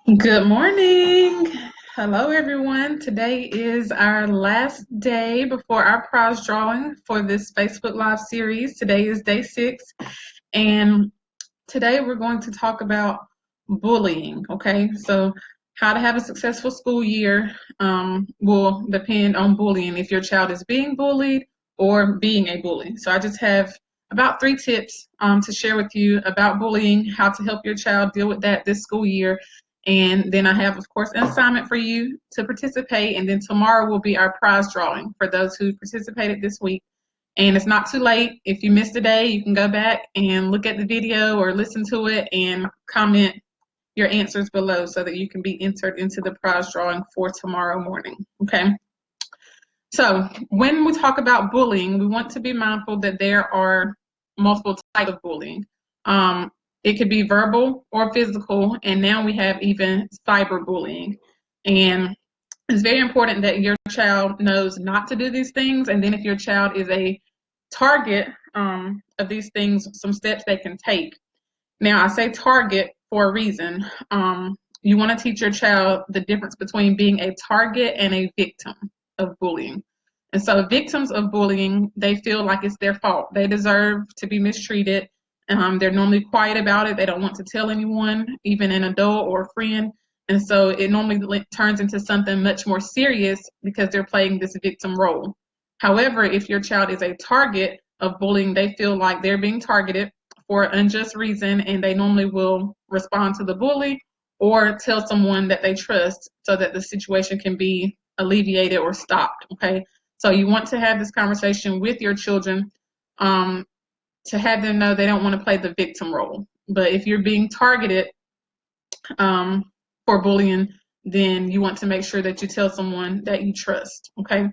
Good morning. Hello, everyone. Today is our last day before our prize drawing for this Facebook Live series. Today is day 6, and today we're going to talk about bullying. Okay, so how to have a successful school year will depend on bullying, if your child is being bullied or being a bully. So I just have about 3 tips to share with you about bullying, how to help your child deal with that this school year. And then I have, of course, an assignment for you to participate. And then tomorrow will be our prize drawing for those who participated this week. And it's not too late. If you missed a day, you can go back and look at the video or listen to it and comment your answers below so that you can be entered into the prize drawing for tomorrow morning. Okay. So when we talk about bullying, we want to be mindful that there are multiple types of bullying. It could be verbal or physical, and now we have even cyberbullying. And it's very important that your child knows not to do these things, and then if your child is a target of these things, some steps they can take. Now, I say target for a reason. You want to teach your child the difference between being a target and a victim of bullying. And so victims of bullying, they feel like it's their fault. They deserve to be mistreated. They're normally quiet about it. They don't want to tell anyone, even an adult or a friend. And so it normally turns into something much more serious because they're playing this victim role. However, if your child is a target of bullying, they feel like they're being targeted for an unjust reason, and they normally will respond to the bully or tell someone that they trust so that the situation can be alleviated or stopped. Okay, so you want to have this conversation with your children to have them know they don't want to play the victim role. But if you're being targeted for bullying, then you want to make sure that you tell someone that you trust. Okay,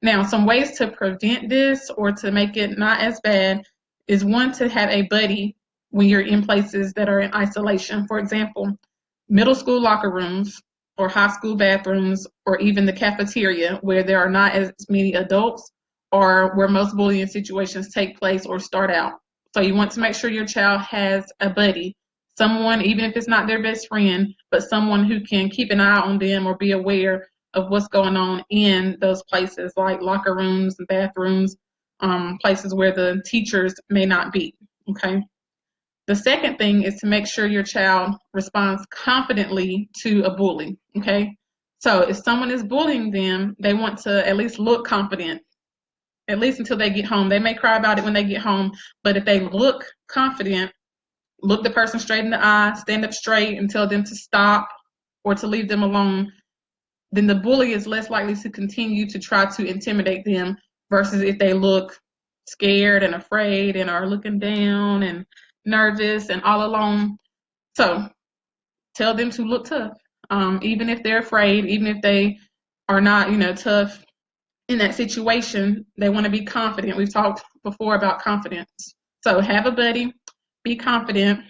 now some ways to prevent this or to make it not as bad is, one, to have a buddy when you're in places that are in isolation. For example, middle school locker rooms or high school bathrooms, or even the cafeteria where there are not as many adults, or where most bullying situations take place or start out. So you want to make sure your child has a buddy, someone, even if it's not their best friend, but someone who can keep an eye on them or be aware of what's going on in those places, like locker rooms and bathrooms, places where the teachers may not be. Okay. The second thing is to make sure your child responds confidently to a bully. Okay. So if someone is bullying them, they want to at least look confident, at least until they get home. They may cry about it when they get home, but if they look confident, look the person straight in the eye, stand up straight and tell them to stop or to leave them alone, then the bully is less likely to continue to try to intimidate them versus if they look scared and afraid and are looking down and nervous and all alone. So tell them to look tough, even if they're afraid, even if they are not, tough in that situation. They want to be confident. We've talked before about confidence. So have a buddy, be confident.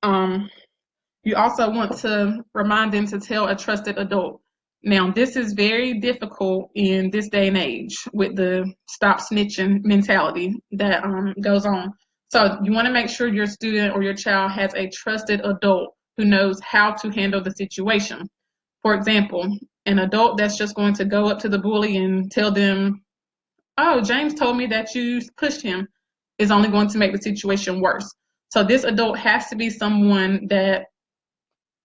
You also want to remind them to tell a trusted adult. Now, this is very difficult in this day and age with the stop snitching mentality that goes on. So you want to make sure your student or your child has a trusted adult who knows how to handle the situation. For example, an adult that's just going to go up to the bully and tell them, "Oh, James told me that you pushed him," is only going to make the situation worse. So this adult has to be someone that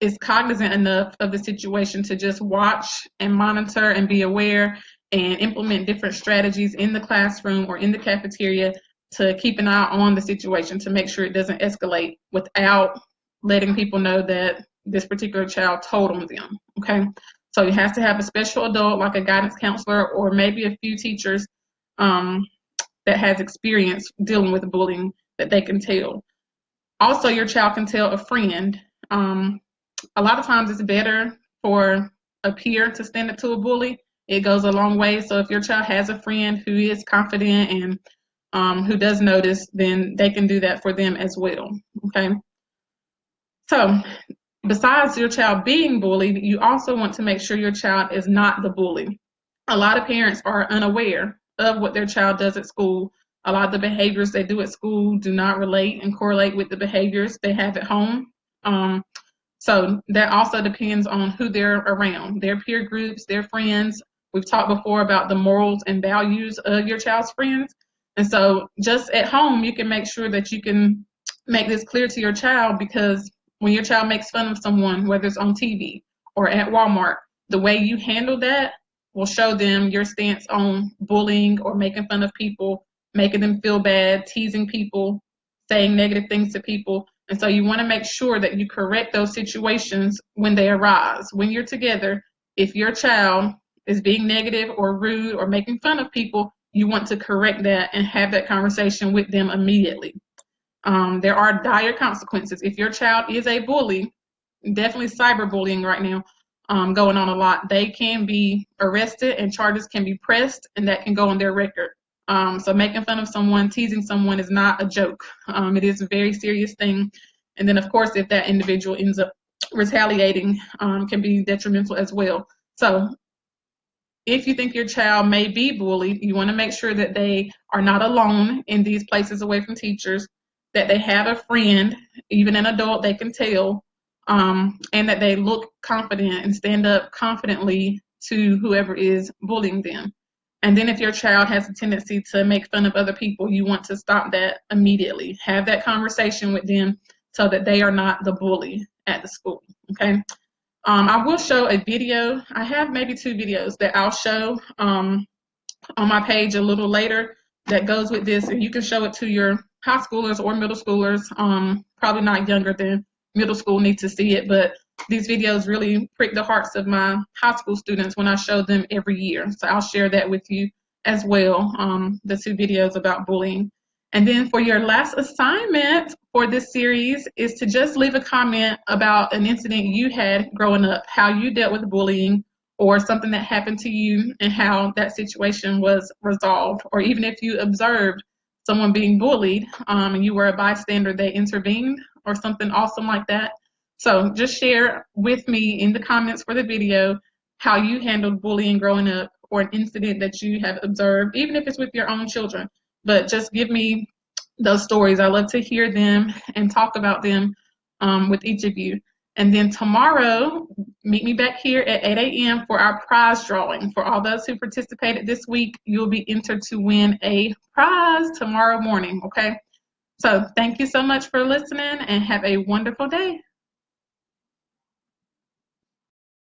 is cognizant enough of the situation to just watch and monitor and be aware and implement different strategies in the classroom or in the cafeteria to keep an eye on the situation to make sure it doesn't escalate without letting people know that this particular child told on them. Okay, so you have to have a special adult like a guidance counselor or maybe a few teachers that has experience dealing with bullying that they can tell. Also, your child can tell a friend. A lot of times it's better for a peer to stand up to a bully. It goes a long way. So if your child has a friend who is confident and who does notice, then they can do that for them as well. Okay. So besides your child being bullied, you also want to make sure your child is not the bully. A lot of parents are unaware of what their child does at school. A lot of the behaviors they do at school do not relate and correlate with the behaviors they have at home. So that also depends on who they're around, their peer groups, their friends. We've talked before about the morals and values of your child's friends. And so just at home, you can make sure that you can make this clear to your child, because when your child makes fun of someone, whether it's on TV or at Walmart, the way you handle that will show them your stance on bullying or making fun of people, making them feel bad, teasing people, saying negative things to people. And so you want to make sure that you correct those situations when they arise. When you're together, if your child is being negative or rude or making fun of people, you want to correct that and have that conversation with them immediately. There are dire consequences. If your child is a bully, definitely cyberbullying right now, going on a lot, they can be arrested and charges can be pressed, and that can go on their record. So making fun of someone, teasing someone is not a joke. It is a very serious thing. And then, of course, if that individual ends up retaliating, can be detrimental as well. So if you think your child may be bullied, you want to make sure that they are not alone in these places away from teachers, that they have a friend, even an adult they can tell, and that they look confident and stand up confidently to whoever is bullying them. And then if your child has a tendency to make fun of other people, you want to stop that immediately. Have that conversation with them so that they are not the bully at the school, okay? I will show a video. I have maybe 2 videos that I'll show on my page a little later that goes with this, and you can show it to your high schoolers or middle schoolers. Probably not younger than middle school need to see it, but these videos really prick the hearts of my high school students when I show them every year. So I'll share that with you as well, the 2 videos about bullying. And then for your last assignment for this series is to just leave a comment about an incident you had growing up, how you dealt with bullying, or something that happened to you and how that situation was resolved. Or even if you observed someone being bullied, and you were a bystander, they intervened or something awesome like that. So just share with me in the comments for the video how you handled bullying growing up, or an incident that you have observed, even if it's with your own children. But just give me those stories. I love to hear them and talk about them with each of you. And then tomorrow, meet me back here at 8 a.m. for our prize drawing. For all those who participated this week, you'll be entered to win a prize tomorrow morning, okay? So thank you so much for listening, and have a wonderful day.